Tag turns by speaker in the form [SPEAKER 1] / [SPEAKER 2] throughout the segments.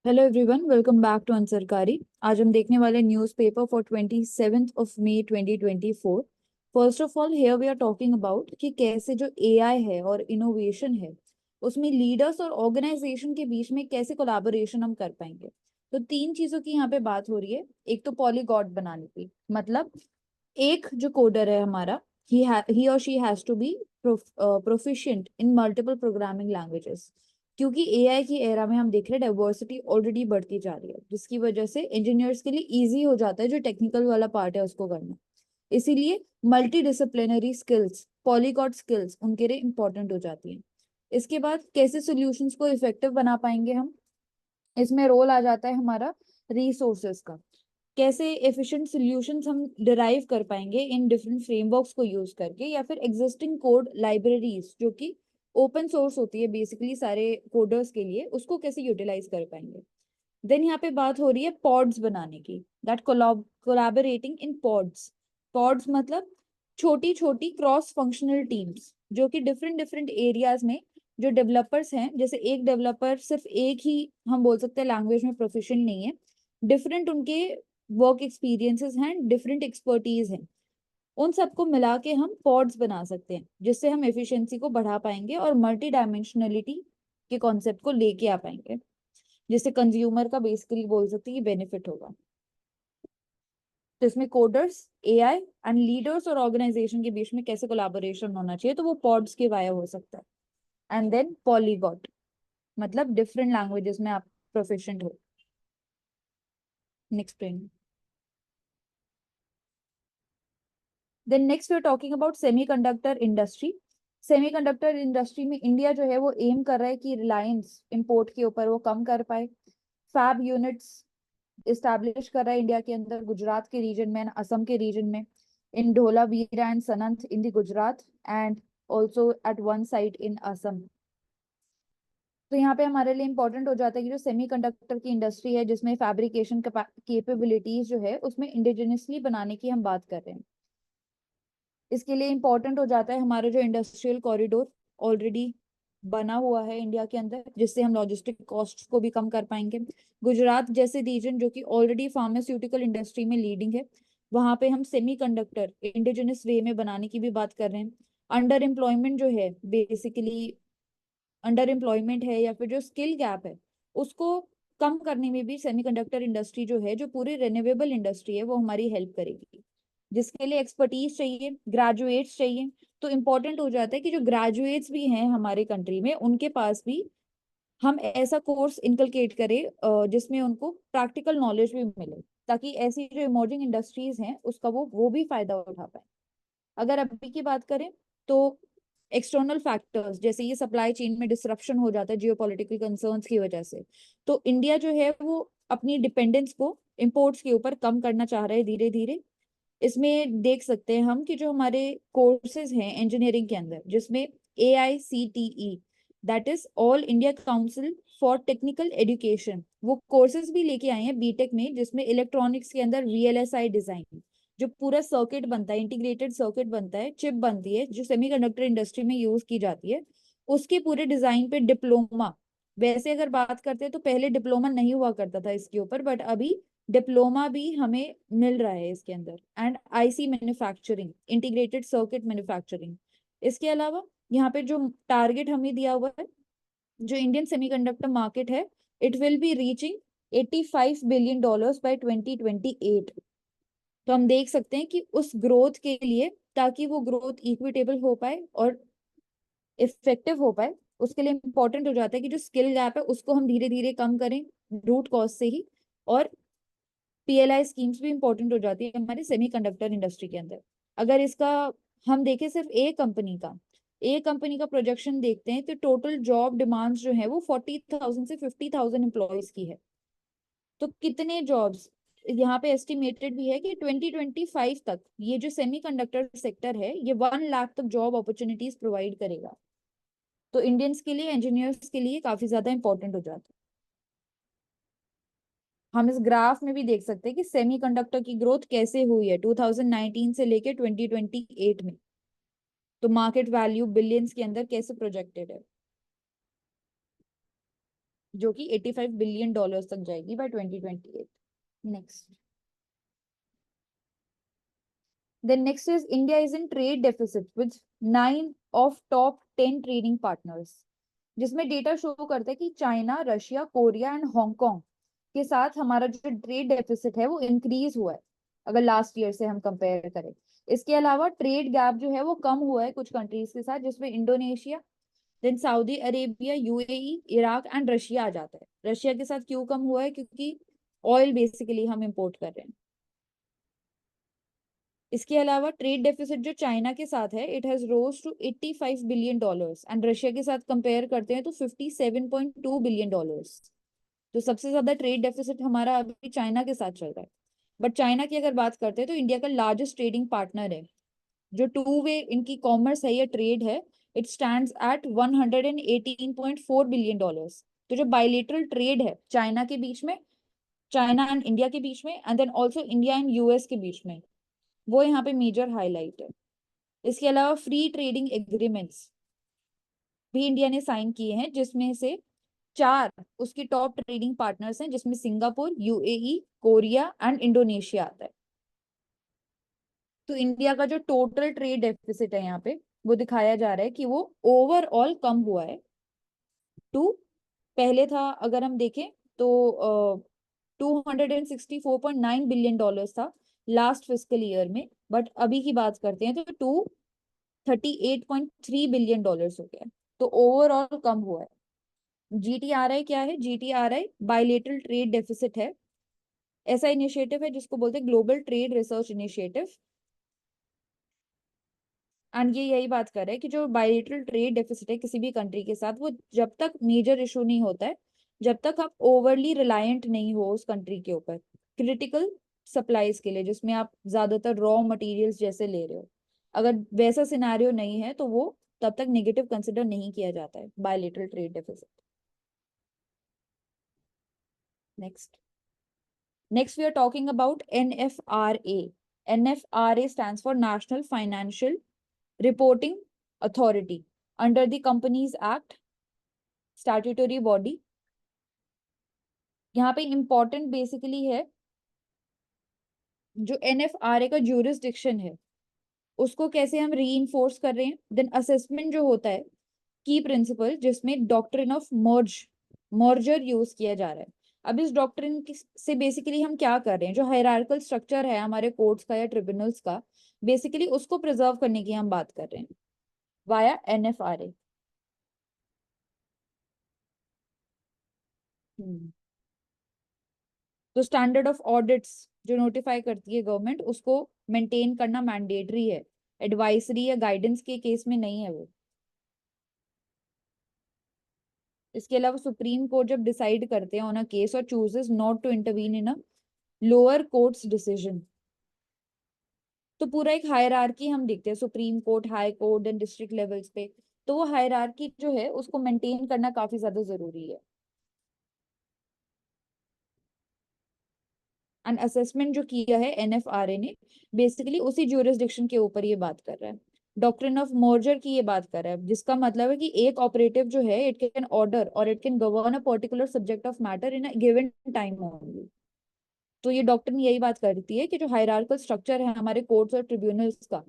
[SPEAKER 1] Hello everyone, welcome back to Unsarkari. आज हम देखने वाले newspaper for 27 May 2024। First of all here we are talking about कि कैसे जो एआई है और इनोवेशन है उसमें लीडर्स और ऑर्गेनाइजेशन के बीच में कैसे कोलैबोरेशन हम कर पाएंगे। तो तीन चीजों की यहाँ पे बात हो रही है। एक तो पॉलीगॉट बनाने की, मतलब एक जो कोडर है हमारा, ही और she has to be proficient in multiple programming languages. क्योंकि एआई की एरा में हम देख रहे हैं डाइवर्सिटी ऑलरेडी बढ़ती जा रही है, जिसकी वजह से इंजीनियर्स के लिए इजी हो जाता है जो टेक्निकल वाला पार्ट है उसको करना। इसीलिए मल्टी डिसिप्लिनरी स्किल्स, पॉलीगॉट स्किल्स उनके लिए इंपॉर्टेंट हो जाती हैं। इसके बाद कैसे सॉल्यूशंस को इफेक्टिव बना पाएंगे हम, इसमें रोल आ जाता है हमारा रिसोर्सेज का। कैसे एफिशिएंट सॉल्यूशंस हम डिराइव कर पाएंगे इन डिफरेंट फ्रेमवर्क्स को यूज करके, या फिर एग्जिस्टिंग कोड लाइब्रेरीज जो कि ओपन सोर्स होती है बेसिकली सारे कोडर्स के लिए, उसको कैसे यूटिलाइज कर पाएंगे। देन यहाँ पे बात हो रही है पॉड्स बनाने की, that collaborating in pods. Pods मतलब छोटी छोटी क्रॉस फंक्शनल टीम्स जो कि डिफरेंट डिफरेंट एरियाज में जो डेवलपर्स हैं, जैसे एक डेवलपर सिर्फ एक ही हम बोल सकते हैं लैंग्वेज में प्रोफिशिएंट नहीं है, डिफरेंट उनके वर्क एक्सपीरियंसेस हैं, डिफरेंट एक्सपर्टीज हैं, उन सबको मिला के हम पॉड्स बना सकते हैं, जिससे हम एफिशिएंसी को बढ़ा पाएंगे और मल्टी डायमेंशनलिटी के कॉन्सेप्ट को लेके आ पाएंगे, जिससे कंज्यूमर का बेसिकली बोल सकते हैं कि बेनिफिट होगा। तो इसमें कोडर्स, एआई एंड लीडर्स और ऑर्गेनाइजेशन के बीच में कैसे कोलैबोरेशन होना चाहिए, तो वो पॉड्स के वाया हो सकता है। एंड देन पॉलीगॉट, मतलब डिफरेंट लैंग्वेजेस में आप प्रोफिशिएंट हो। Next plane. Then next we are talking about semiconductor industry. Semiconductor industry में इंडिया जो है वो एम कर रहा है कि रिलायंस इंपोर्ट के ऊपर वो कम कर पाए। फैब यूनिट्स इस्टेब्लिश कर रहा है इंडिया के अंदर, गुजरात के रीजन में, असम के रीजन में, इन ढोलावीरा एंड सनंत in the Gujarat and also at one site in Assam. तो यहाँ पे हमारे लिए इंपॉर्टेंट हो जाता है कि जो सेमीकंडक्टर की इंडस्ट्री है जिसमें फैब्रिकेशन कैपेबिलिटीज जो है उसमें इंडिजिनियसली बनाने की हम बात कर रहे हैं। इसके लिए इंपॉर्टेंट हो जाता है हमारा जो इंडस्ट्रियल कॉरिडोर ऑलरेडी बना हुआ है इंडिया के अंदर, जिससे हम लॉजिस्टिक कॉस्ट को भी कम कर पाएंगे। गुजरात जैसे रीजन जो कि ऑलरेडी फार्मास्यूटिकल इंडस्ट्री में लीडिंग है, वहां पे हम सेमीकंडक्टर इंडिजिनस वे में बनाने की भी बात कर रहे हैं। अंडर एम्प्लॉयमेंट जो है, बेसिकली अंडर एम्प्लॉयमेंट है या फिर जो स्किल गैप है, उसको कम करने में भी सेमीकंडक्टर इंडस्ट्री जो है, जो पूरी रिन्यूएबल इंडस्ट्री है, वो हमारी हेल्प करेगी। जिसके लिए एक्सपर्टीज चाहिए, ग्रेजुएट्स चाहिए। तो इम्पोर्टेंट हो जाता है कि जो ग्रेजुएट्स भी हैं हमारे कंट्री में, उनके पास भी हम ऐसा कोर्स इनकलकेट करें जिसमें उनको प्रैक्टिकल नॉलेज भी मिले, ताकि ऐसी जो इमर्जिंग इंडस्ट्रीज हैं उसका वो भी फायदा उठा पाए। अगर अभी की बात करें तो एक्सटर्नल फैक्टर्स जैसे ये सप्लाई चेन में डिसरप्शन हो जाता है जियोपॉलिटिकल कंसर्न्स की वजह से, तो इंडिया जो है वो अपनी डिपेंडेंस को इंपोर्ट्स के ऊपर कम करना चाह रहा है धीरे धीरे। इसमें देख सकते हैं हम कि जो हमारे कोर्सेज हैं इंजीनियरिंग के अंदर, जिसमें AICTE, that is all India council for technical education, वो कोर्सेज भी लेके आए हैं बीटेक में, जिसमें इलेक्ट्रॉनिक्स के अंदर VLSI डिजाइन, जो पूरा सर्किट बनता है, इंटीग्रेटेड सर्किट बनता है, चिप बनती है जो सेमीकंडक्टर इंडस्ट्री में यूज की जाती है, उसके पूरे डिजाइन पे डिप्लोमा। वैसे अगर बात करते हैं तो पहले डिप्लोमा नहीं हुआ करता था इसके ऊपर, बट अभी डिप्लोमा भी हमें मिल रहा है इसके अंदर। And IC manufacturing, integrated circuit manufacturing. इसके अलावा यहाँ पे जो टारगेट हमें दिया हुआ है, जो इंडियन सेमीकंडक्टर मार्केट है, it will be reaching $85 billion bye 2028। तो हम देख सकते हैं कि उस ग्रोथ के लिए, ताकि वो ग्रोथ इक्विटेबल हो पाए और इफेक्टिव हो पाए, उसके लिए इंपॉर्टेंट हो जाता है कि जो स्किल गैप है उसको हम धीरे धीरे कम करें रूट कॉज से ही। और PLI स्कीम्स भी इंपॉर्टेंट हो जाती है हमारे सेमीकंडक्टर इंडस्ट्री के अंदर। अगर इसका हम देखें सिर्फ एक कंपनी का प्रोजेक्शन देखते हैं, तो टोटल जॉब डिमांड्स जो है वो 40,000 से 50,000 एम्प्लॉयज की है। तो कितने जॉब्स, यहाँ पे एस्टिमेटेड भी है कि 2025 तक ये जो सेमीकंडक्टर सेक्टर है ये 1 लाख तक जॉब अपॉर्चुनिटीज प्रोवाइड करेगा। तो इंडियंस के लिए, इंजीनियर्स के लिए काफी ज्यादा इंपॉर्टेंट हो जाता है। हम इस ग्राफ में भी देख सकते हैं कि सेमीकंडक्टर की ग्रोथ कैसे हुई है 2019 से लेके 2028 में। तो मार्केट वैल्यू बिलियंस के अंदर कैसे प्रोजेक्टेड है। जो कि $85 बिलियन तक जाएगी by 2028। Next, then next is India is in trade deficit with 9 of top 10 trading partners, जिसमें डेटा शो करता है कि China, Russia, Korea and Hong Kong के साथ हमारा जो ट्रेड डेफिसिट है वो इंक्रीज हुआ है अगर लास्ट ईयर से हम कंपेयर करें। इसके अलावा ट्रेड गैप जो है वो कम हुआ है कुछ कंट्रीज के साथ, जिसमें Indonesia, then Saudi Arabia, UAE, Iraq and Russia आ जाता है। रशिया के साथ क्यों कम हुआ है? क्योंकि ऑयल बेसिकली हम इंपोर्ट कर रहे हैं। इसके अलावा ट्रेड डेफिसिट जो चाइना के साथ है, it has rose to $85 billion and Russia के साथ कंपेयर करते हैं तो $57.2 बिलियन। तो सबसे ज्यादा ट्रेड डेफिसिट हमारा अभी चाइना के साथ चल रहा है। बट चाइना की अगर बात करते हैं तो इंडिया का लार्जेस्ट ट्रेडिंग पार्टनर है। जो टू वे इनकी कॉमर्स है या ट्रेड है, इट स्टैंड्स एट $118.4 बिलियन। तो जो बायलेटरल ट्रेड है चाइना के बीच में, चाइना एंड इंडिया के बीच में, and then also India and US के बीच में, वो यहाँ पे मेजर हाईलाइट है। इसके अलावा फ्री ट्रेडिंग एग्रीमेंट्स भी इंडिया ने साइन किए हैं, जिसमें से 4 उसकी टॉप ट्रेडिंग पार्टनर्स हैं, जिसमें Singapore, UAE, Korea and Indonesia आता है। तो इंडिया का जो टोटल ट्रेड डेफिसिट है यहाँ पे वो दिखाया जा रहा है कि वो ओवरऑल कम हुआ है टू, पहले था अगर हम देखें तो $264.9 बिलियन था लास्ट फिस्कल ईयर में, बट अभी की बात करते हैं तो $238.3 बिलियन हो गया है। तो ओवरऑल कम हुआ है। जीटीआरआई क्या है? जीटीआरआई बायलेटरल ट्रेड डेफिसिट है, ऐसा इनिशिएटिव है जिसको बोलते हैं global trade research initiative. And ये यही बात कर रहे हैं कि जो बायलेटरल ट्रेड डेफिसिट है किसी भी कंट्री के साथ, वो जब तक मेजर इशू नहीं होता है, जब तक आप ओवरली रिलायंट नहीं हो उस कंट्री के ऊपर क्रिटिकल सप्लाईज के लिए, जिसमें आप ज्यादातर रॉ मटेरियल्स जैसे ले रहे हो, अगर वैसा सिनेरियो नहीं है तो वो तब तक नेगेटिव कंसिडर नहीं किया जाता है bilateral trade deficit. Next, next we are talking about NFRA. NFRA stands for National Financial Reporting Authority under the Companies Act, statutory body। यहाँ पे important बेसिकली है जो NFRA का jurisdiction है उसको कैसे हम री कर रहे हैं। देन असेसमेंट जो होता है की प्रिंसिपल, जिसमें डॉक्ट्रिन ऑफ मर्जर यूज किया जा रहा है। अब इस डॉक्ट्रिन से बेसिकली हम क्या कर रहे हैं, जो हायरार्किकल स्ट्रक्चर है हमारे कोर्ट्स का या ट्रिब्यूनल्स का, बेसिकली उसको प्रिजर्व करने की हम बात कर रहे हैं वाया एनएफआरए। तो स्टैंडर्ड ऑफ ऑडिट्स जो नोटिफाई करती है गवर्नमेंट, उसको मेंटेन करना मैंडेटरी है, एडवाइजरी या गाइडेंस के केस में नहीं है वो। इसके अलावा सुप्रीम कोर्ट जब डिसाइड करते हैं ऑन अ केस और chooses not to intervene in a lower courts decision, तो पूरा एक हायरार्की हम देखते हैं supreme court, high court and district levels पे। तो वो हायरार्की जो है उसको मेंटेन करना काफी ज्यादा जरूरी है। एंड असेसमेंट जो किया है एनएफआरए ने, बेसिकली उसी ज्यूरिसडिक्शन के ऊपर ये बात कर रहा है, डॉक्ट्रिन ऑफ मर्जर की ये बात कर रहा है, जिसका मतलब है कि एक ऑपरेटिव जो है इट कैन ऑर्डर और it can govern a particular subject of matter in a given time only. तो ये डॉक्ट्रिन यही बात करती है कि जो हायरार्किकल स्ट्रक्चर है हमारे कोर्ट्स और ट्रिब्यूनल्स का,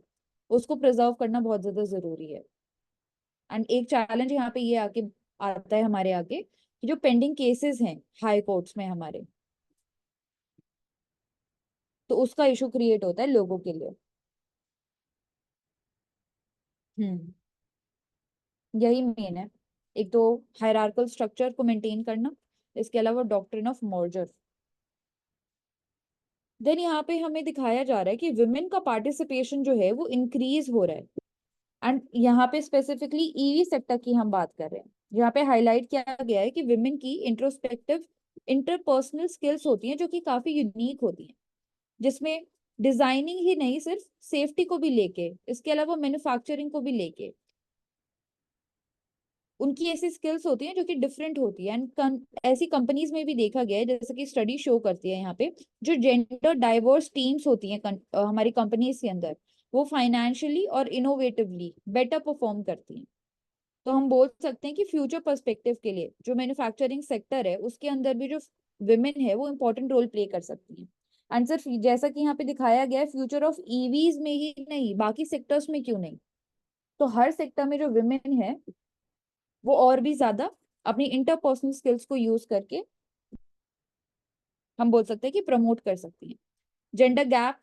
[SPEAKER 1] उसको प्रिजर्व करना बहुत ज्यादा जरूरी है। एंड एक चैलेंज यहाँ पे ये आके आता है हमारे आगे कि जो पेंडिंग केसेस हैं हाई कोर्ट्स में हमारे, तो उसका इशू क्रिएट होता है लोगों के लिए। हम्म, यही मेन है, एक तो हायरार्किकल स्ट्रक्चर को मेंटेन करना, इसके अलावा डॉक्ट्रिन ऑफ मर्जर। देन यहाँ पे हमें दिखाया जा रहा है कि विमेन का पार्टिसिपेशन जो है वो इंक्रीज हो रहा है। एंड यहाँ पे स्पेसिफिकली ईवी सेक्टर की हम बात कर रहे हैं, यहाँ पे हाईलाइट किया गया है कि विमेन की इंट्रोस्पेक्टिव इंटरपर्सनल स्किल्स होती हैं जो कि काफी यूनिक होती हैं, जिसमें डिजाइनिंग ही नहीं, सिर्फ सेफ्टी को भी लेके, इसके अलावा मैन्युफैक्चरिंग को भी लेके उनकी ऐसी स्किल्स होती हैं जो कि डिफरेंट होती है। एंड ऐसी कंपनीज में भी देखा गया है, जैसे कि स्टडी शो करती है यहाँ पे, जो जेंडर डाइवर्स टीम्स होती हैं हमारी कंपनीज के अंदर, वो फाइनेंशियली और इनोवेटिवली बेटर परफॉर्म करती हैं। तो हम बोल सकते हैं कि फ्यूचर पर्सपेक्टिव के लिए जो मैन्युफैक्चरिंग सेक्टर है उसके अंदर भी जो विमेन है वो इंपॉर्टेंट रोल प्ले कर सकती हैं। एंड सिर्फ जैसा कि यहाँ पे दिखाया गया है फ्यूचर ऑफ ईवीज में ही नहीं, बाकी सेक्टर्स में क्यों नहीं। तो हर सेक्टर में जो विमेन है वो और भी ज्यादा अपनी इंटरपर्सनल स्किल्स को यूज करके हम बोल सकते हैं कि प्रमोट कर सकती हैं। जेंडर गैप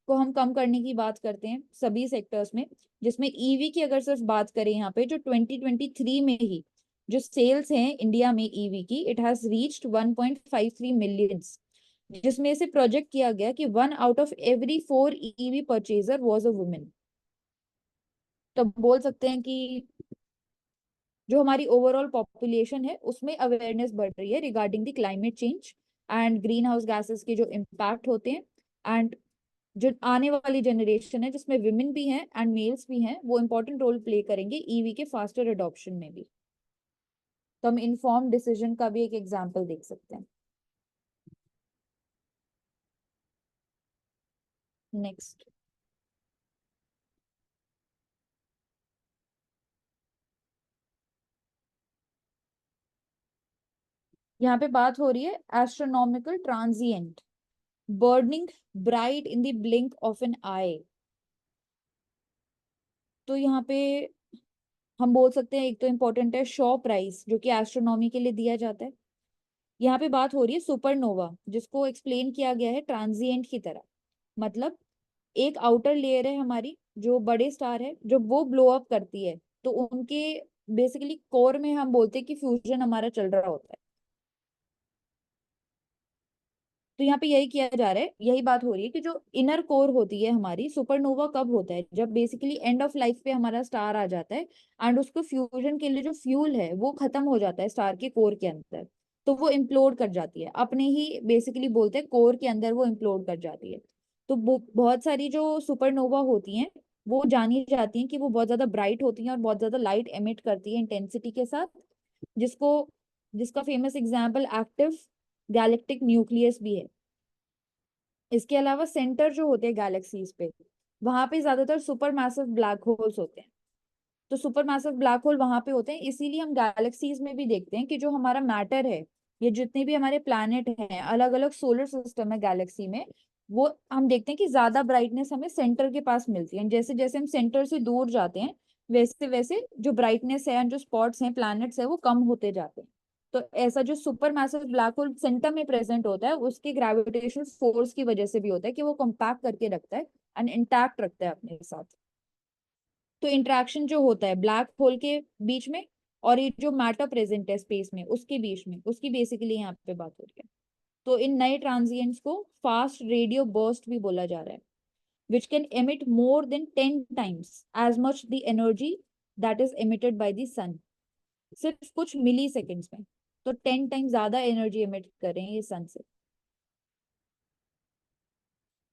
[SPEAKER 1] को हम कम करने की बात करते हैं सभी सेक्टर्स में, जिसमें ईवी की अगर सिर्फ बात करें यहाँ पे जो 2023 में ही जो सेल्स हैं इंडिया में ईवी की, इट हैज रीच्ड 1.53 मिलियंस, जिसमें से प्रोजेक्ट किया गया कि 1 out of every 4 EV purchaser was a women. तो बोल सकते हैं कि जो हमारी ओवरऑल पॉपुलेशन है उसमें अवेयरनेस बढ़ रही है regarding the climate change and green house gases के जो इम्पैक्ट होते हैं। एंड जो आने वाली जनरेशन है जिसमें विमेन भी हैं एंड मेल्स भी हैं वो इंपॉर्टेंट रोल प्ले करेंगे ईवी के फास्टर अडॉप्शन में भी। तो हम इन्फॉर्म डिसीजन का भी एक एग्जांपल देख सकते हैं। नेक्स्ट, यहाँ पे बात हो रही है astronomical transient burning bright in the blink of an eye. तो यहाँ पे हम बोल सकते हैं एक तो इम्पोर्टेंट है शॉ प्राइस जो कि एस्ट्रोनॉमी के लिए दिया जाता है। यहाँ पे बात हो रही है सुपरनोवा जिसको एक्सप्लेन किया गया है ट्रांजिएंट की तरह। मतलब एक आउटर लेयर है हमारी जो बड़े स्टार है, जब वो ब्लो अप करती है तो उनके बेसिकली कोर में हम बोलते हैं कि फ्यूजन हमारा चल रहा होता है। तो यहाँ पे यही किया जा रहा है, यही बात हो रही है कि जो इनर कोर होती है हमारी, सुपरनोवा कब होता है जब बेसिकली एंड ऑफ लाइफ पे हमारा स्टार आ जाता है एंड उसको फ्यूजन के लिए जो फ्यूल है वो खत्म हो जाता है स्टार के कोर के अंदर। तो वो इम्प्लोड कर जाती है अपने ही बेसिकली बोलते हैं कोर के अंदर वो इम्प्लोड कर जाती है। तो बहुत सारी जो सुपरनोवा होती हैं वो जानी जाती हैं कि वो बहुत ज्यादा ब्राइट होती हैं और बहुत ज्यादा लाइट एमिट करती है इंटेंसिटी के साथ, जिसको जिसका famous example active galactic nucleus भी है। इसके अलावा सेंटर जो होते हैं गैलेक्सीज पे वहां पे ज्यादातर सुपर मैसिव ब्लैक होल्स होते हैं। तो सुपर मैसिव ब्लैक होल वहां पे होते हैं, इसीलिए हम गैलेक्सीज में भी देखते हैं कि जो हमारा मैटर है, ये जितने भी हमारे प्लैनेट हैं, अलग अलग सोलर सिस्टम है गैलेक्सी में, वो हम देखते हैं कि ज्यादा ब्राइटनेस हमें सेंटर के पास मिलती है। जैसे जैसे हम सेंटर से दूर जाते हैं वैसे वैसे जो ब्राइटनेस है जो स्पॉट्स हैं प्लैनेट्स है वो कम होते जाते हैं। तो ऐसा जो super massive black hole centre में प्रेजेंट होता है उसके ग्रेविटेशनल फोर्स की वजह से भी होता है कि वो कंपैक्ट करके रखता है एंड इंटैक्ट रखता है अपने साथ। तो इंटरेक्शन जो होता है ब्लैक होल के बीच में और ये जो मैटर प्रेजेंट है स्पेस में उसके बीच में, उसकी बेसिकली यहाँ पे बात हो रही है। तो इन नए ट्रांजिएंट्स को फास्ट रेडियो बर्स्ट भी बोला जा रहा है, which can emit more than 10 times as much the energy that is emitted by the sun। सिर्फ कुछ मिली सेकेंड्स में तो 10 टाइम ज्यादा एनर्जी एमिट कर रहे हैं ये सन से।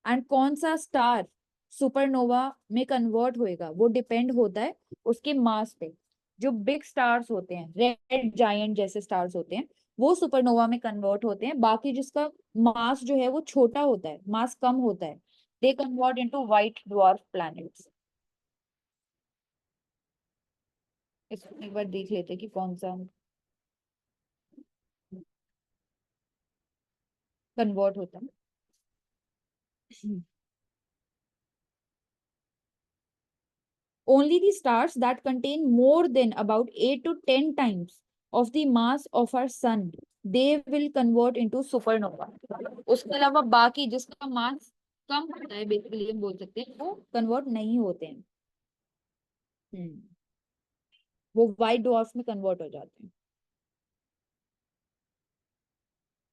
[SPEAKER 1] एंड कौन सा स्टार सुपरनोवा में कन्वर्ट होएगा वो डिपेंड होता है उसके मास पे। जो बिग स्टार्स होते हैं रेड जायंट जैसे स्टार्स होते हैं वो सुपरनोवा में कन्वर्ट होते हैं, बाकी जिसका मास जो है वो छोटा होता है, मास कम होता है, they convert into white dwarf planets. इसको एक बार देख लेते हैं कि कौन सा कन्वर्ट होता है। Only the stars that contain more than about 8 to 10 times of the mass of our sun, they will convert into supernova। उसके अलावा बाकी जिसका मास कम होता है बेसिकली हम बोल सकते हैं वो कन्वर्ट नहीं होते हैं। हम्म, वो व्हाइट डॉर्फ में कन्वर्ट हो जाते हैं।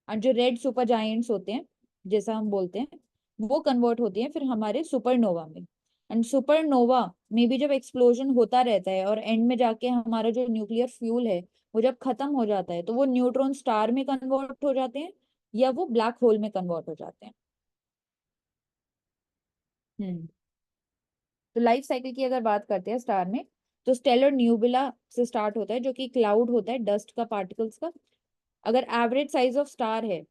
[SPEAKER 1] और जो रेड सुपर जायंट्स होते हैं जैसा हम बोलते हैं वो कन्वर्ट होती हैं फिर हमारे सुपरनोवा में। एंड सुपरनोवा में भी जब एक्सप्लोजन होता रहता है और एंड में जाके हमारा जो न्यूक्लियर फ्यूल है वो जब खत्म हो जाता है तो वो न्यूट्रॉन स्टार में कन्वर्ट हो जाते हैं या वो ब्लैक होल में कन्वर्ट हो जाते हैं। हम्म, तो लाइफ साइकिल की अगर बात करते हैं स्टार में तो स्टेलर न्यूबुला से स्टार्ट होता है जो कि क्लाउड होता है डस्ट का पार्टिकल्स का। अगर एवरेज साइज ऑफ स्टार है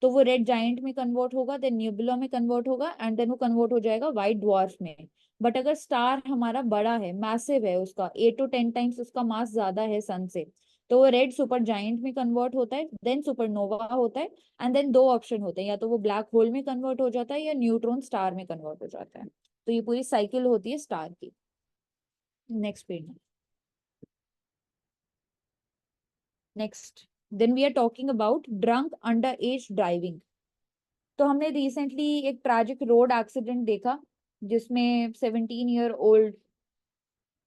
[SPEAKER 1] तो वो रेड जायंट में कन्वर्ट होगा, देन न्यूबुला में कन्वर्ट होगा, एंड देन वो कन्वर्ट हो जाएगा व्हाइट ड्वार्फ में। बट अगर स्टार हमारा बड़ा है, मैसिव है, उसका 8 to 10 टाइम्स उसका मास ज्यादा है सन से, तो वो रेड सुपर जायंट में कन्वर्ट होता है, देन सुपरनोवा होता है, एंड देन दो ऑप्शन होते हैं, या तो वो ब्लैक होल में कन्वर्ट हो जाता है या न्यूट्रॉन स्टार में कन्वर्ट हो जाता है। तो ये पूरी साइकिल होती है स्टार की। Next page. Next, then we are talking about drunk under age driving. तो हमने रिसेंटली एक ट्रैजिक रोड एक्सीडेंट देखा, जिसमें 17 ईयर ओल्ड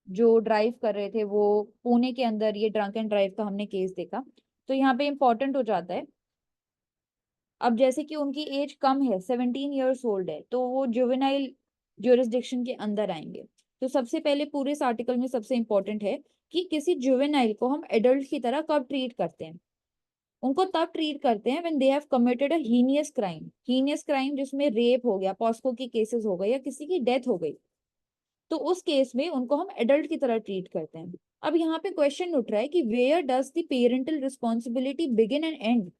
[SPEAKER 1] जो ड्राइव कर रहे थे, वो पुणे के अंदर ये ड्रंक एंड ड्राइव का हमने केस देखा। तो यहाँ पे इम्पोर्टेंट हो जाता है, अब जैसे कि उनकी एज कम है, 17 ईयर्स ओल्ड है, तो वो जुवेनाइल ज्यूरिसडिक्शन के अंदर आएंगे। तो सबसे पहले पूरे इस आर्टिकल में सबसे इंपॉर्टेंट है कि किसी जुवेनाइल को हम एडल्ट की तरह कब ट्रीट करते हैं। उनको तब ट्रीट करते हैं when they have committed a heinous crime. Heinous crime जिसमें रेप हो गया, पॉस्को के केसेस हो गए, या किसी की डेथ हो गई, तो उस केस में उनको हम एडल्ट की तरह ट्रीट करते हैं। अब यहाँ पे क्वेश्चन उठ रहा है कि where does the parental responsibility begin and end?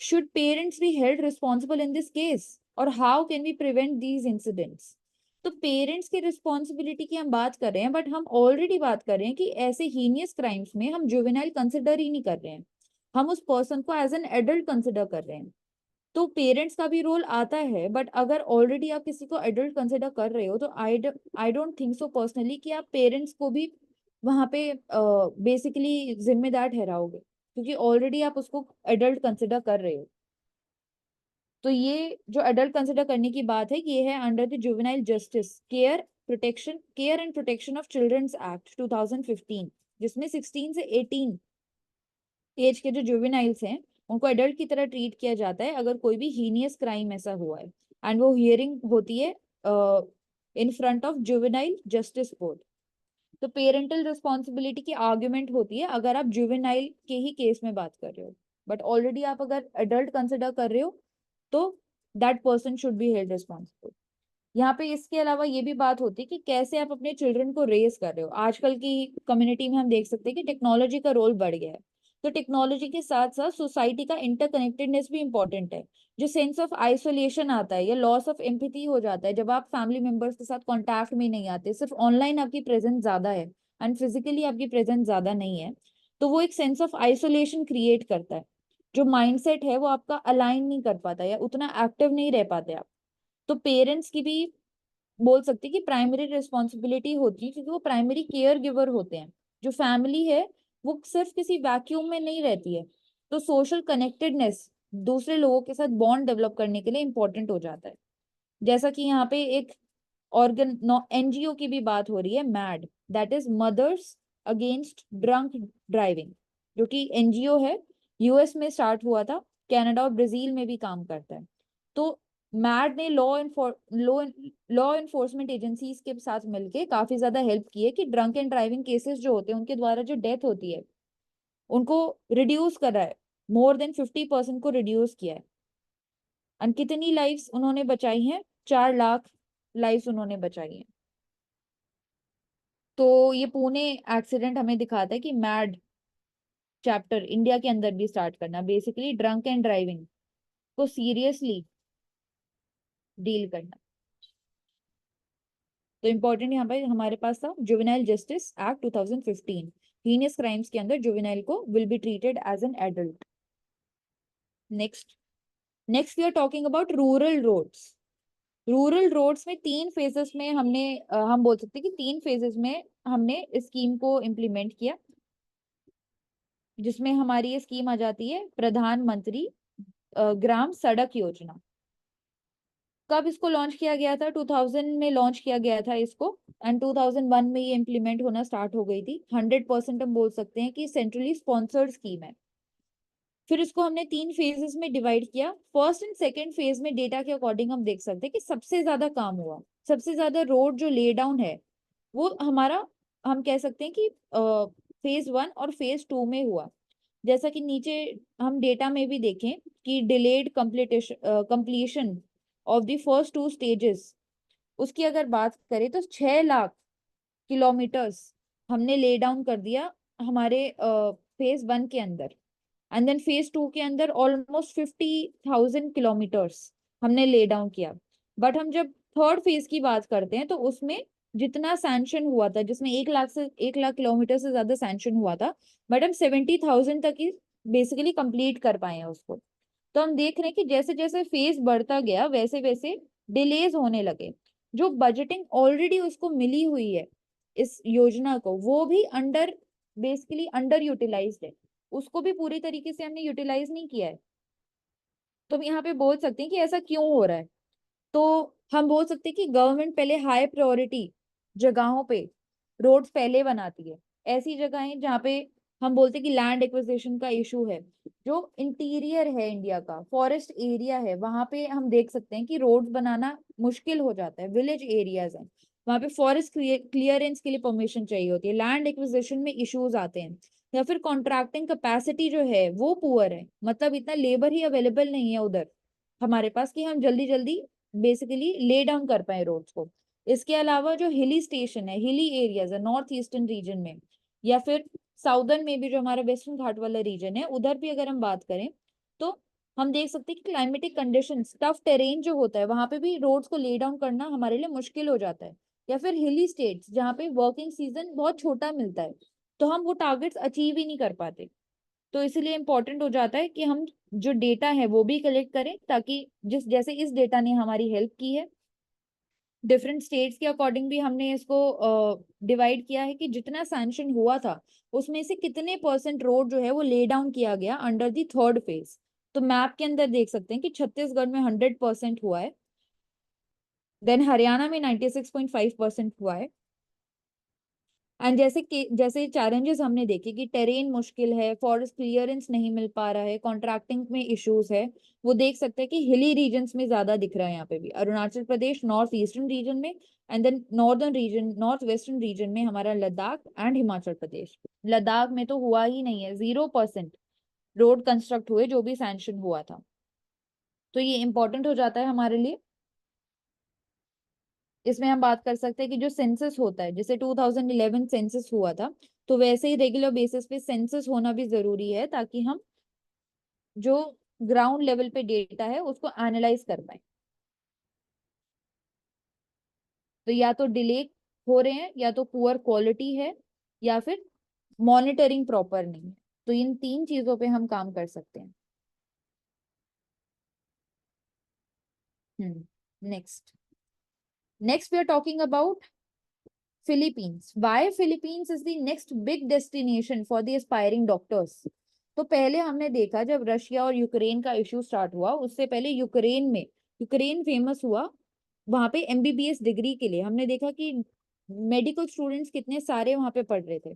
[SPEAKER 1] Should parents be held responsible in this case, और how can we prevent these incidents? तो पेरेंट्स की रिस्पॉन्सिबिलिटी की हम बात कर रहे हैं, बट हम ऑलरेडी बात कर रहे हैं कि ऐसे हीनियस क्राइम्स में हम जुवेनाइल कंसिडर ही नहीं कर रहे हैं, हम उस पर्सन को एज एन एडल्ट कंसिडर कर रहे हैं। तो पेरेंट्स का भी रोल आता है, बट अगर ऑलरेडी आप किसी को एडल्ट कंसिडर कर रहे हो, तो I don't think so personally कि आप पेरेंट्स को भी वहां पे बेसिकली जिम्मेदार ठहराओगे, क्योंकि ऑलरेडी आप उसको एडल्ट कंसिडर कर रहे हो। तो ये जो एडल्ट कंसिडर करने की बात है, ये है under the juvenile justice care and protection of childrens act 2015, जिसमें 16 से 18 एज के जो जुवेनाइल्स हैं, उनको एडल्ट की तरह ट्रीट किया जाता है अगर कोई भी हीनियस क्राइम ऐसा हुआ है, एंड वो हियरिंग होती है in front of juvenile justice board. तो पेरेंटल रिस्पॉन्सिबिलिटी की आर्ग्यूमेंट होती है अगर आप जुवेनाइल के ही केस में बात कर रहे हो, बट ऑलरेडी आप अगर एडल्ट कंसिडर कर रहे हो, तो that person should be held responsible. यहाँ पे इसके अलावा ये भी बात होती है कि कैसे आप अपने चिल्ड्रन को रेज कर रहे हो। आजकल की कम्युनिटी में हम देख सकते हैं कि टेक्नोलॉजी का रोल बढ़ गया है, तो टेक्नोलॉजी के साथ साथ सोसाइटी का इंटरकनेक्टेडनेस भी इंपॉर्टेंट है। जो सेंस ऑफ आइसोलेशन आता है या लॉस ऑफ एम्पैथी हो जाता है जब आप फैमिली मेंबर्स के साथ कांटेक्ट में नहीं आते, सिर्फ ऑनलाइन आपकी प्रेजेंस ज्यादा है एंड फिजिकली आपकी प्रेजेंस ज्यादा नहीं है, तो वो एक सेंस ऑफ आइसोलेशन क्रिएट करता है। जो माइंडसेट है वो आपका अलाइन नहीं कर पाता, या उतना एक्टिव नहीं रह पाते आप। तो पेरेंट्स की भी बोल सकते हैं कि प्राइमरी रिस्पॉन्सिबिलिटी होती है, क्योंकि वो प्राइमरी केयर गिवर होते हैं। जो फैमिली है वो सिर्फ किसी वैक्यूम में नहीं रहती है, तो सोशल कनेक्टेडनेस दूसरे लोगों के साथ बॉन्ड डेवलप करने के लिए इंपॉर्टेंट हो जाता है। जैसा कि यहाँ पे एक ऑर्गन एनजीओ की भी बात हो रही है, MADD, that is mothers against drunk driving, जो कि एनजीओ है, यूएस में स्टार्ट हुआ था, कनाडा और ब्राजील में भी काम करता है। तो मैड ने लॉ इन्फोर्समेंट एजेंसीज के साथ मिलके काफी ज्यादा हेल्प की है कि ड्रंक एंड ड्राइविंग केसेस जो होते हैं उनके द्वारा जो डेथ होती है उनको रिड्यूस कर रहा है, मोर देन 50% को रिड्यूस किया है। और कितनी लाइफ्स उन्होंने बचाई हैं? 4 लाख लाइफ्स उन्होंने बचाई हैं। तो ये पुणे एक्सीडेंट हमें दिखाता है कि मैड चैप्टर इंडिया के अंदर भी स्टार्ट करना, बेसिकली ड्रंक एंड ड्राइविंग को सीरियसली डील करना। तो इम्पोर्टेंट यहाँ पर हमारे पास था juvenile justice act 2015, heinous crimes के अंदर जुवेनाइल को will be treated as an adult. Next, we are talking about rural roads. Rural roads में 3 फेजेस में हमने हम बोल सकते हैं कि 3 फेजेस में हमने इस स्कीम को इम्प्लीमेंट किया, जिसमें हमारी ये स्कीम आ जाती है प्रधानमंत्री ग्राम सड़क योजना। कब इसको लॉन्च किया गया था? 2000 में लॉन्च किया गया था इसको, एंड 2001 में ये इम्प्लीमेंट होना स्टार्ट हो गई थी। 100% हम बोल सकते हैं कि सेंट्रली स्पॉन्सर्ड स्कीम है। फिर इसको हमने 3 फेजेस में डिवाइड किया। फर्स्ट एंड सेकेंड फेज में डेटा के अकॉर्डिंग हम देख सकते हैं कि सबसे ज्यादा काम हुआ, सबसे ज्यादा रोड जो ले डाउन है वो हमारा, हम कह सकते हैं कि फेज 1 और फेज 2 में हुआ। जैसा कि नीचे हम डेटा में भी देखें कि delayed completion of the first 2 stages, उसकी अगर बात करें तो 6 लाख किलोमीटर्स हमने ले डाउन कर दिया हमारे फेज 1 के अंदर। एंड देन फेज 2 के अंदर ऑलमोस्ट 50,000 किलोमीटर्स हमने ले डाउन किया। बट हम जब थर्ड फेज की बात करते हैं तो उसमें जितना सैंक्शन हुआ था, जिसमें 1 लाख किलोमीटर से ज्यादा सैंक्शन हुआ था, बट हम 70,000 तक ही बेसिकली कंप्लीट कर पाए हैं उसको। तो हम देख रहे हैं कि जैसे जैसे फेज बढ़ता गया वैसे वैसे डिलेज होने लगे। जो बजटिंग ऑलरेडी उसको मिली हुई है इस योजना को, वो भी बेसिकली अंडर यूटिलाइज्ड है, उसको भी पूरी तरीके से हमने यूटिलाइज नहीं किया है। तो हम यहाँ पे बोल सकते हैं कि ऐसा क्यों हो रहा है। तो हम बोल सकते हैं कि गवर्नमेंट पहले हाई प्रायोरिटी जगहों पे रोड्स पहले बनाती है। ऐसी जगहें जहाँ पे हम बोलते हैं कि लैंड एक्विजिशन का इशू है, जो इंटीरियर है इंडिया का, फॉरेस्ट एरिया है, वहां पे हम देख सकते हैं कि रोड्स बनाना मुश्किल हो जाता है। विलेज एरियाज हैं, वहां पे फॉरेस्ट क्लियरेंस के लिए परमिशन चाहिए होती है, लैंड एक्विजिशन में इश्यूज आते हैं, या फिर कॉन्ट्रैक्टिंग कैपेसिटी जो है वो पुअर है, मतलब इतना लेबर ही अवेलेबल नहीं है उधर हमारे पास कि हम जल्दी जल्दी बेसिकली ले डाउन कर पाए रोड्स को। इसके अलावा जो हिली स्टेशन है, हिली एरियाज है नॉर्थ ईस्टर्न रीजन में, या फिर साउदर्न में भी जो हमारा वेस्टर्न घाट वाला रीजन है उधर भी अगर हम बात करें तो हम देख सकते हैं कि क्लाइमेटिक कंडीशंस, टफ टेरेन जो होता है वहां पे भी रोड्स को ले डाउन करना हमारे लिए मुश्किल हो जाता है। या फिर हिली स्टेट्स जहाँ पे वर्किंग सीजन बहुत छोटा मिलता है, तो हम वो टारगेट्स अचीव ही नहीं कर पाते। तो इसीलिए इम्पोर्टेंट हो जाता है कि हम जो डेटा है वो भी कलेक्ट करें, ताकि जिस जैसे इस डेटा ने हमारी हेल्प की है, डिफरेंट स्टेट्स के अकॉर्डिंग भी हमने इसको डिवाइड किया है कि जितना सैंक्शन हुआ था उसमें से कितने परसेंट रोड जो है वो ले डाउन किया गया अंडर दी थर्ड फेज। तो मैप के अंदर देख सकते हैं कि छत्तीसगढ़ में 100% हुआ है, देन हरियाणा में 96.5% हुआ है। एंड जैसे चैलेंजेस हमने देखे कि टेरेन मुश्किल है, फॉरेस्ट क्लियरेंस नहीं मिल पा रहा है, कॉन्ट्रैक्टिंग में इश्यूज है, वो देख सकते हैं कि हिली रीजन्स में ज्यादा दिख रहा है। यहाँ पे भी Arunachal Pradesh north eastern region में, and then northern region, north western region में हमारा लद्दाख एंड हिमाचल प्रदेश। लद्दाख में तो हुआ ही नहीं है, 0% रोड कंस्ट्रक्ट हुए जो भी सैंक्शन हुआ था। तो ये इंपॉर्टेंट हो जाता है हमारे लिए। इसमें हम बात कर सकते हैं कि जो सेंसस होता है, जैसे 2011 सेंसस हुआ था, तो वैसे ही रेगुलर बेसिस पे सेंसस होना भी जरूरी है, ताकि हम जो ग्राउंड लेवल पे डेटा है उसको एनालाइज कर पाए। तो या तो डिले हो रहे हैं, या तो पुअर क्वालिटी है, या फिर मॉनिटरिंग प्रॉपर नहीं है। तो इन तीन चीजों पे हम काम कर सकते हैं। Next next we are talking about Philippines. Why Philippines is the next big destination for the aspiring doctors? तो पहले हमने देखा जब रशिया और यूक्रेन का इश्यू स्टार्ट हुआ, उससे पहले यूक्रेन फेमस हुआ वहां पे एमबीबीएस डिग्री के लिए। हमने देखा कि मेडिकल स्टूडेंट्स कितने सारे वहां पे पढ़ रहे थे।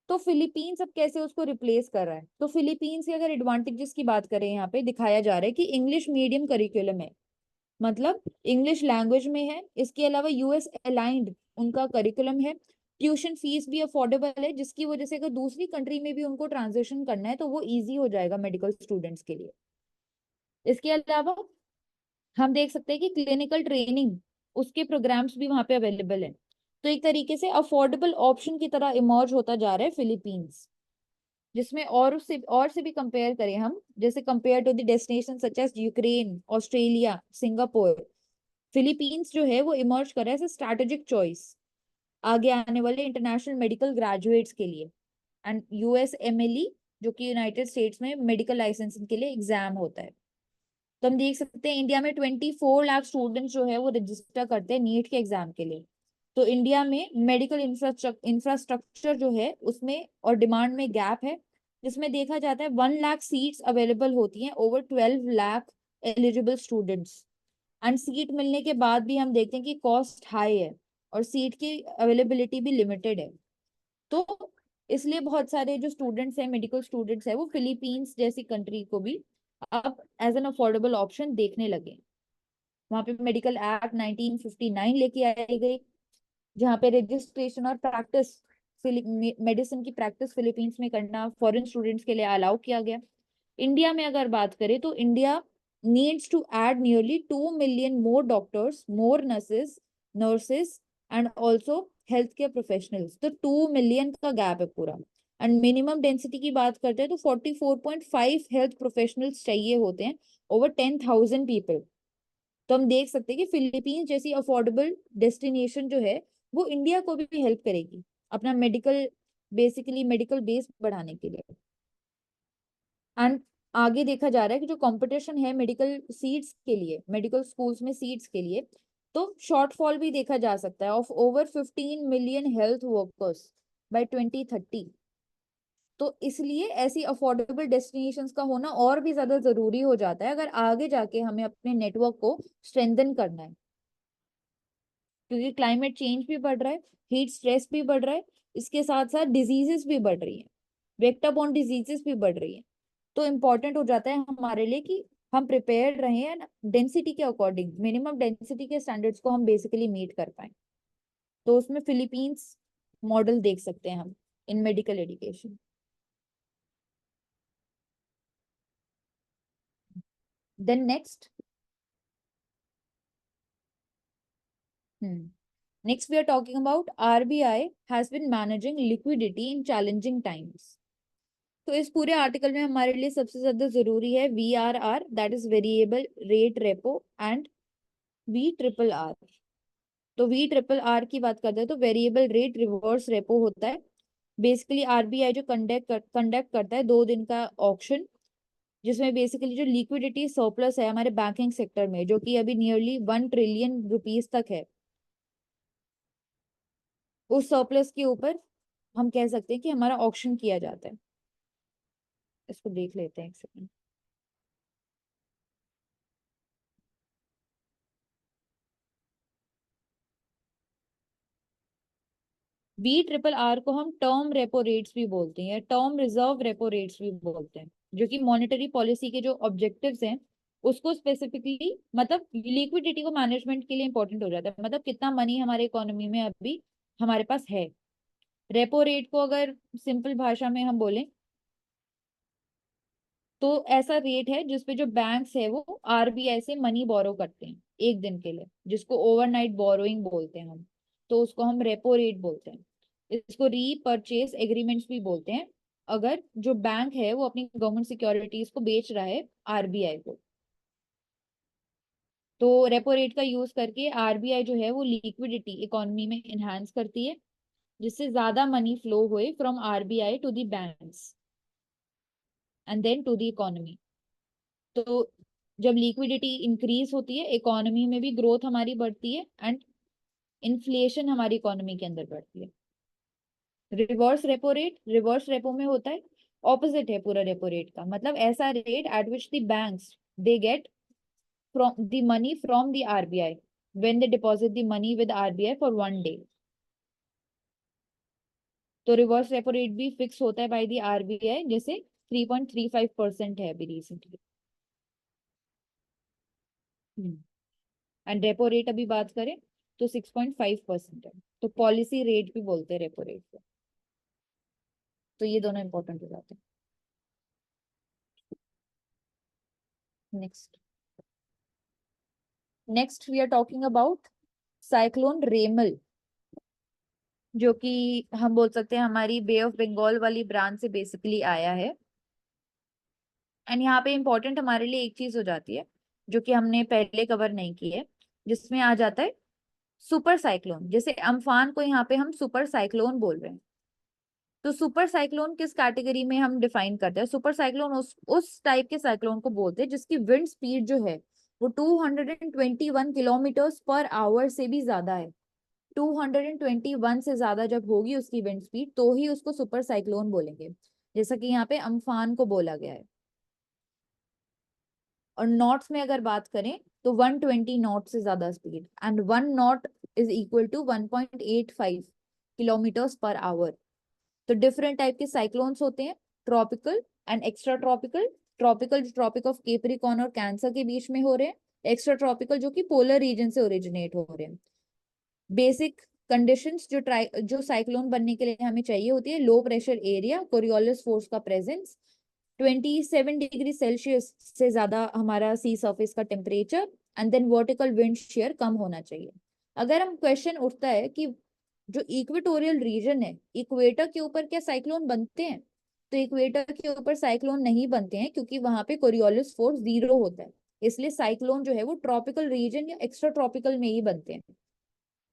[SPEAKER 1] तो फिलीपींस अब कैसे उसको रिप्लेस कर रहा है? तो फिलीपींस के अगर एडवांटेजेस की बात करें, यहाँ पे दिखाया जा रहा है कि इंग्लिश मीडियम करिकुलम है, मतलब इंग्लिश लैंग्वेज में है। इसके अलावा यूएस अलाइंड उनका करिकुलम है। ट्यूशन फीस भी अफोर्डेबल है, जिसकी वजह से अगर दूसरी कंट्री में भी उनको ट्रांजिशन करना है तो वो इजी हो जाएगा मेडिकल स्टूडेंट्स के लिए। इसके अलावा हम देख सकते हैं कि क्लिनिकल ट्रेनिंग उसके प्रोग्राम्स भी वहां पे अवेलेबल है। तो एक तरीके से अफोर्डेबल ऑप्शन की तरह इमर्ज होता जा रहा है फिलीपींस, जिसमें और से भी कंपेयर करें हम, जैसे compare to the destination such as Ukraine, Australia, Singapore, Philippines जो है वो इमर्ज कर रहा है एज स्ट्रैटेजिक चॉइस आगे आने वाले इंटरनेशनल मेडिकल ग्रेजुएट्स के लिए। एंड यूएसएमएलई जो कि यूनाइटेड स्टेट्स में मेडिकल लाइसेंसिंग के लिए एग्जाम होता है। तो हम देख सकते हैं इंडिया में 24 लाख स्टूडेंट्स जो है वो रजिस्टर करते हैं नीट के एग्जाम के लिए। तो इंडिया में मेडिकल इंफ्रास्ट्रक्चर जो है उसमें और डिमांड में गैप है, जिसमें देखा जाता है 1 लाख सीट्स अवेलेबल होती हैं over 12 lakh eligible students. And seat मिलने के बाद भी हम देखते हैं कि कॉस्ट हाई है और सीट की अवेलेबिलिटी भी लिमिटेड है। तो इसलिए बहुत सारे जो स्टूडेंट्स हैं, मेडिकल स्टूडेंट्स हैं, वो फिलीपींस जैसी कंट्री को भी अब एज एन अफोर्डेबल ऑप्शन देखने लगे। वहां पे मेडिकल एक्ट 1959 लेके आई गई, जहाँ पे रजिस्ट्रेशन और प्रैक्टिस, मेडिसिन की प्रैक्टिस फिलीपींस में करना फॉरेन स्टूडेंट्स के लिए अलाउ किया गया। इंडिया में अगर बात करें तो India needs to add nearly 2 million more doctors, more nurses and also healthcare professionals. तो 2 million का गैप है पूरा। एंड मिनिमम डेंसिटी की बात करते हैं तो 44.5 हेल्थ प्रोफेशनल्स चाहिए होते हैं ओवर 10,000 पीपल। तो हम देख सकते हैं कि फिलीपींस जैसी अफोर्डेबल डेस्टिनेशन जो है वो इंडिया को भी हेल्प करेगी अपना मेडिकल, बेसिकली मेडिकल बेस बढ़ाने के लिए। एंड आगे देखा जा रहा है कि जो कंपटीशन है मेडिकल सीट्स के लिए, मेडिकल स्कूल्स में सीट्स के लिए, तो शॉर्टफॉल भी देखा जा सकता है of over 15 million health workers by 2030। तो इसलिए ऐसी अफोर्डेबल डेस्टिनेशंस का होना और भी ज्यादा जरूरी हो जाता है अगर आगे जाके हमें अपने नेटवर्क को स्ट्रेंथन करना है, क्योंकि क्लाइमेट चेंज भी बढ़ रहा है, हीट स्ट्रेस भी बढ़ रहा है, इसके साथ साथ डिजीजेस भी बढ़ रही हैं, वेक्टर बोर्न डिजीजेस भी बढ़ रही हैं। तो इम्पोर्टेंट हो जाता है हमारे लिए कि हम प्रिपेयर रहें डेंसिटी के अकॉर्डिंग, मिनिमम डेंसिटी के स्टैंडर्ड्स को हम बेसिकली मीट कर पाए। तो उसमें फिलीपींस मॉडल देख सकते हैं हम in medical education. Then next, next we are talking about RBI has been managing liquidity in challenging times। तो इस पूरे आर्टिकल में हमारे लिए सबसे ज्यादा जरूरी है VRR, that is variable rate repo, and V RRR। तो V RRR की बात करते हैं तो वेरिएबल रेट रिवर्स रेपो होता है। बेसिकली आरबीआई जो कंडक्ट करता है 2 दिन का ऑक्शन, जिसमें बेसिकली जो लिक्विडिटी सरप्लस है हमारे बैंकिंग सेक्टर में, जो कि अभी नियरली 1 ट्रिलियन रुपीज तक है, उस सरप्लस के ऊपर हम कह सकते हैं कि हमारा ऑक्शन किया जाता है। इसको देख लेते हैं एक सेकंड। V RRR को हम टर्म रेपो रेट्स भी बोलते हैं, टर्म रिजर्व रेपो रेट्स भी बोलते हैं, जो कि मॉनेटरी पॉलिसी के जो ऑब्जेक्टिव्स हैं उसको स्पेसिफिकली, मतलब लिक्विडिटी को मैनेजमेंट के लिए इंपॉर्टेंट हो जाता है, मतलब कितना मनी हमारे इकोनॉमी में अभी हमारे पास है। रेपो रेट को अगर सिंपल भाषा में हम बोलें तो ऐसा रेट है जिसपे जो बैंक्स है वो आरबीआई से मनी बोरो करते हैं 1 दिन के लिए, जिसको ओवरनाइट बोरोइंग बोलते हैं हम, तो उसको हम रेपो रेट बोलते हैं। इसको रीपर्चेज एग्रीमेंट्स भी बोलते हैं, अगर जो बैंक है वो अपनी गवर्नमेंट सिक्योरिटीज को बेच रहा है आरबीआई को। तो रेपो रेट का यूज करके आरबीआई जो है वो लिक्विडिटी इकोनॉमी में एनहांस करती है, जिससे ज्यादा मनी फ्लो हुए from RBI to the banks and then to the economy. तो जब लिक्विडिटी इंक्रीज होती है इकोनॉमी में भी ग्रोथ हमारी बढ़ती है एंड इन्फ्लेशन हमारी इकोनॉमी के अंदर बढ़ती है। रिवर्स रेपो में होता है, ऑपोजिट है पूरा रेपो रेट का, मतलब ऐसा rate at which the banks they get from the money from the RBI when they deposit the money with RBI for 1 day. तो रिवर्स रेपो रेट भी फिक्स होता है बाय द आरबीआई, जैसे 3.35% है अभी रिसेंटली। एंड रेपो रेट अभी बात करें तो 6.5% है, तो पॉलिसी रेट भी बोलते हैं रेपो रेट को। तो ये दोनों इंपॉर्टेंट हो जाते हैं। Next next we are talking about cyclone Remal, जो कि हम बोल सकते हैं हमारी बे ऑफ बंगाल वाली ब्रांच से बेसिकली आया है। एंड यहाँ पे इंपॉर्टेंट हमारे लिए एक चीज हो जाती है जो कि हमने पहले कवर नहीं की है, जिसमें आ जाता है सुपर साइक्लोन। जैसे अम्फान को यहाँ पे हम सुपर साइक्लोन बोल रहे हैं, तो सुपर साइक्लोन किस कैटेगरी में हम डिफाइन करते हैं? सुपर साइक्लोन उस टाइप के साइक्लोन को बोलते हैं जिसकी विंड स्पीड जो है वो 221 किलोमीटर पर आवर से भी ज्यादा है। 221 से ज्यादा जब होगी उसकी विंड स्पीड तो ही उसको सुपर साइक्लोन बोलेंगे, जैसा कि यहाँ पे अम्फान को बोला गया है। और नॉट्स में अगर बात करें तो 120 नॉट से ज्यादा speed, and 1 knot is equal to 1.85 kilometre per hour. तो डिफरेंट टाइप के साइक्लोन्स होते हैं, tropical and extra tropical. Tropical जो ट्रॉपिक ऑफ केप्रिकॉर्न और कैंसर के बीच में हो रहे हैं, एक्स्ट्रा ट्रॉपिकल जो कि पोलर रीजन से ओरिजिनेट हो रहे हैं। बेसिक कंडीशंस जो साइक्लोन बनने के लिए हमें चाहिए होती है, low pressure area, Coriolis force का प्रेजेंस, 27 डिग्री सेल्सियस से ज्यादा हमारा सी सरफेस का temperature, and then vertical wind shear कम होना चाहिए। अगर हम क्वेश्चन उठता है कि जो इक्वेटोरियल रीजन है, इक्वेटर के ऊपर क्या साइक्लोन बनते हैं? तो इक्वेटर के ऊपर साइक्लोन नहीं बनते हैं, क्योंकि वहां पे कोरियोलिस फोर्स 0 होता है। इसलिए साइक्लोन जो है वो ट्रॉपिकल रीजन या एक्स्ट्रा ट्रॉपिकल में ही बनते हैं।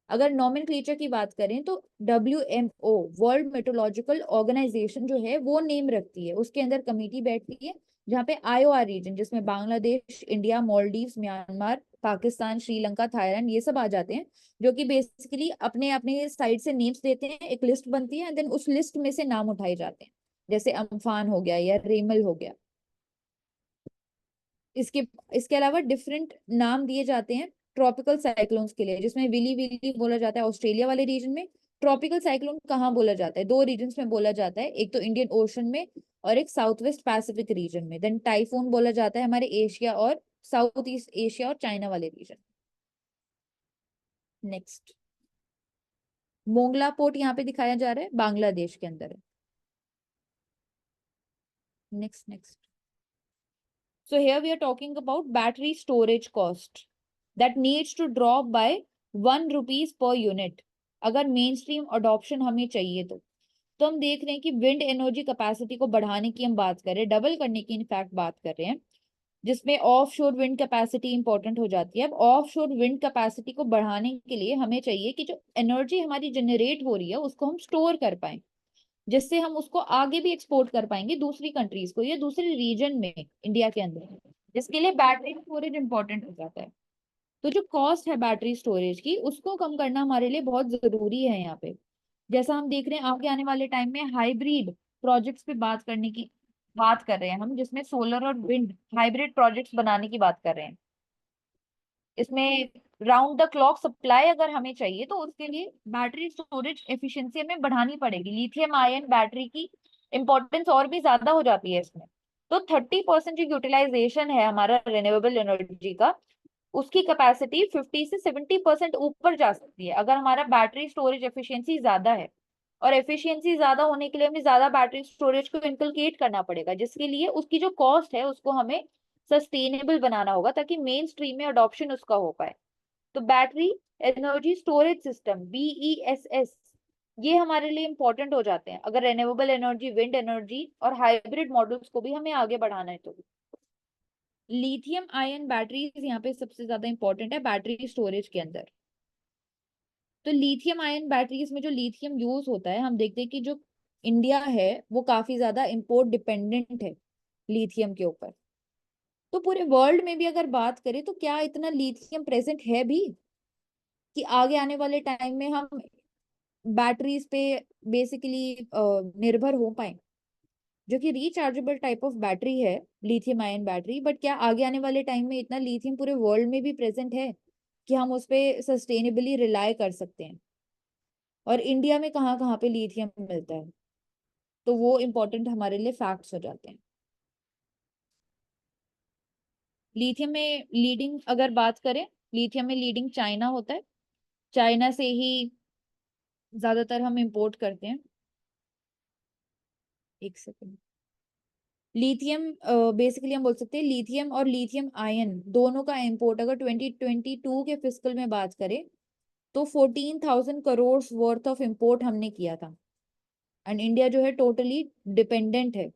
[SPEAKER 1] अगर नॉमेनक्लेचर की बात करें तो WMO, वर्ल्ड मेट्रोलॉजिकल ऑर्गेनाइजेशन जो है वो नेम रखती है, उसके अंदर कमेटी बैठती है, जहाँ पे IOR रीजन, जिसमें Bangladesh, India, Maldives, Myanmar, Pakistan, Sri Lanka, Thailand, ये सब आ जाते हैं, जो कि बेसिकली अपने अपने साइड से नेम्स देते हैं, एक लिस्ट बनती है, एंड देन उस लिस्ट में से नाम उठाए जाते हैं, जैसे अम्फान हो गया या रेमल हो गया। इसके इसके अलावा डिफरेंट नाम दिए जाते हैं ट्रॉपिकल साइक्लोन्स के लिए, जिसमें विली विली बोला जाता है ऑस्ट्रेलिया वाले रीजन में। ट्रॉपिकल साइक्लोन कहाँ बोला जाता है? 2 रीजन्स में बोला जाता है, एक तो इंडियन ओशन में और एक साउथ वेस्ट पैसिफिक रीजन में। देन टाइफून बोला जाता है हमारे एशिया और साउथ ईस्ट एशिया और चाइना वाले रीजन। नेक्स्ट, मोंगला पोर्ट यहाँ पे दिखाया जा रहा है, बांग्लादेश के अंदर है। Next next, so here we are talking about battery storage cost that needs to drop by 1 rupees per unit अगर मेन स्ट्रीम अडॉप्शन हमें चाहिए तो हम देख रहे हैं कि विंड एनर्जी कैपेसिटी को बढ़ाने की हम बात कर रहे हैं, डबल करने की इनफैक्ट बात कर रहे हैं, जिसमें ऑफ शोर विंड कैपेसिटी इंपॉर्टेंट हो जाती है। अब ऑफ शोर विंड कैपेसिटी को बढ़ाने के लिए हमें चाहिए कि जो एनर्जी हमारी जनरेट हो रही है उसको हम स्टोर कर पाए, जिससे हम उसको आगे भी एक्सपोर्ट कर पाएंगे दूसरी कंट्रीज को या दूसरे रीजन में इंडिया के अंदर, जिसके लिए बैटरी स्टोरेज इंपॉर्टेंट हो जाता है। तो जो कॉस्ट है बैटरी स्टोरेज की, उसको कम करना हमारे लिए बहुत जरूरी है यहाँ पे। जैसा हम देख रहे हैं आगे आने वाले टाइम में हाइब्रिड प्रोजेक्ट्स पे बात कर रहे हैं हम, जिसमें सोलर और विंड हाइब्रिड प्रोजेक्ट्स बनाने की बात कर रहे हैं। इसमें राउंड द क्लॉक सप्लाई अगर हमें चाहिए तो उसके लिए बैटरी स्टोरेज एफिशिएंसी हमें बढ़ानी पड़ेगी। लिथियम आयन बैटरी की इंपॉर्टेंस और भी ज्यादा हो जाती है इसमें। तो 30% जो यूटिलाइजेशन है हमारा रिन्यूएबल एनर्जी का, उसकी कैपेसिटी 50 से 70% ऊपर जा सकती है अगर हमारा बैटरी स्टोरेज एफिशिएंसी ज्यादा है। और एफिशिएंसी ज्यादा होने के लिए हमें ज्यादा बैटरी स्टोरेज को इनकलकेट करना पड़ेगा, जिसके लिए उसकी जो कॉस्ट है उसको हमें सस्टेनेबल बनाना होगा, ताकि मेन स्ट्रीम में अडॉप्शन उसका हो पाए। तो battery energy storage system BESS, ये हमारे लिए इंपॉर्टेंट हो जाते हैं अगर रिन्यूएबल एनर्जी, विंड एनर्जी और हाइब्रिड मॉडल्स को भी हमें आगे बढ़ाना है तो। लिथियम आयन बैटरीज यहाँ पे सबसे ज्यादा इंपॉर्टेंट है बैटरी स्टोरेज के अंदर। तो लिथियम आयन बैटरीज में जो लिथियम यूज होता है, हम देखते हैं कि जो इंडिया है वो काफी ज्यादा इंपोर्ट डिपेंडेंट है लिथियम के ऊपर। तो पूरे वर्ल्ड में भी अगर बात करें तो क्या इतना लिथियम प्रेजेंट है भी कि आगे आने वाले टाइम में हम बैटरीज पे बेसिकली निर्भर हो पाए, जो कि रिचार्जेबल टाइप ऑफ बैटरी है लिथियम आयन बैटरी। बट क्या आगे आने वाले टाइम में इतना लिथियम पूरे वर्ल्ड में भी प्रेजेंट है कि हम उस पे सस्टेनेबली रिलाय कर सकते हैं? और इंडिया में कहाँ कहाँ पे लिथियम मिलता है? तो वो इम्पोर्टेंट हमारे लिए फैक्ट्स हो जाते हैं। लिथियम में लीडिंग अगर बात करें, लिथियम में लीडिंग चाइना होता है, चाइना से ही ज्यादातर हम इंपोर्ट करते हैं। एक सेकंड, लिथियम बेसिकली हम बोल सकते हैं लिथियम और लिथियम आयन दोनों का इंपोर्ट अगर 2022 के फिस्कल में बात करें तो 14,000 करोड़ वर्थ ऑफ इंपोर्ट हमने किया था। एंड इंडिया जो है टोटली डिपेंडेंट है,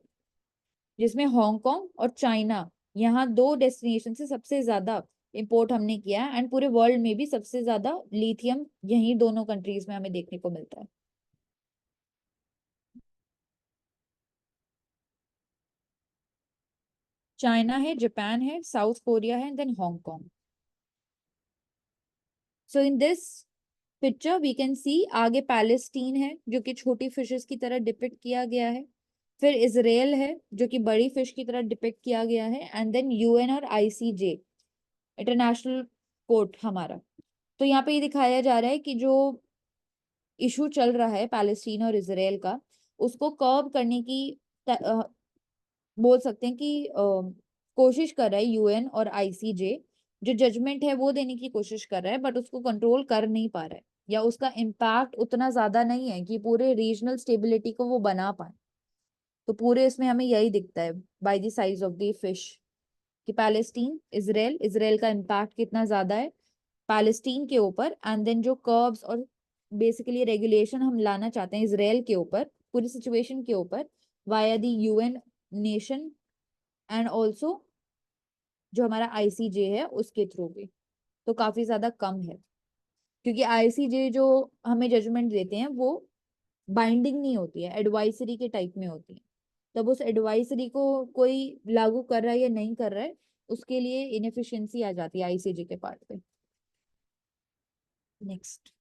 [SPEAKER 1] जिसमें हांगकांग और चाइना, यहाँ 2 डेस्टिनेशन से सबसे ज्यादा इंपोर्ट हमने किया है। एंड पूरे वर्ल्ड में भी सबसे ज्यादा लिथियम यही दोनों कंट्रीज में हमें देखने को मिलता है। चाइना है, जापान है, साउथ कोरिया है, then Hong Kong. So in this picture we can see आगे पैलेस्टीन है जो कि छोटी फिशेस की तरह डिपिक्ट किया गया है, फिर इसराइल है जो कि बड़ी फिश की तरह डिपिक्ट किया गया है, एंड देन UN और ICJ इंटरनेशनल कोर्ट हमारा। तो यहाँ पे ये दिखाया जा रहा है कि जो इशू चल रहा है पैलेस्टीन और इसराइल का, उसको कर्व करने की बोल सकते हैं कि कोशिश कर रहा है UN और ICJ। जो जजमेंट है वो देने की कोशिश कर रहा है, बट उसको कंट्रोल कर नहीं पा रहा है, या उसका इम्पैक्ट उतना ज्यादा नहीं है कि पूरे रीजनल स्टेबिलिटी को वो बना पाए। तो पूरे इसमें हमें यही दिखता है by the size of the fish कि पैलेस्टीन, इसराइल का इम्पैक्ट कितना ज्यादा है पैलेस्टीन के ऊपर, एंड देन जो कर्व्स और बेसिकली रेगुलेशन हम लाना चाहते हैं इसराइल के ऊपर, पूरी सिचुएशन के ऊपर, via the UN nation and also जो हमारा आईसीजे है उसके थ्रू भी, तो काफी ज्यादा कम है। क्योंकि आईसीजे जो हमें जजमेंट देते हैं वो बाइंडिंग नहीं होती है, एडवाइजरी के टाइप में होती है। तब उस एडवाइजरी को कोई लागू कर रहा है या नहीं कर रहा है, उसके लिए इनएफिशिएंसी आ जाती है आईसीजे के पार्ट पे। नेक्स्ट।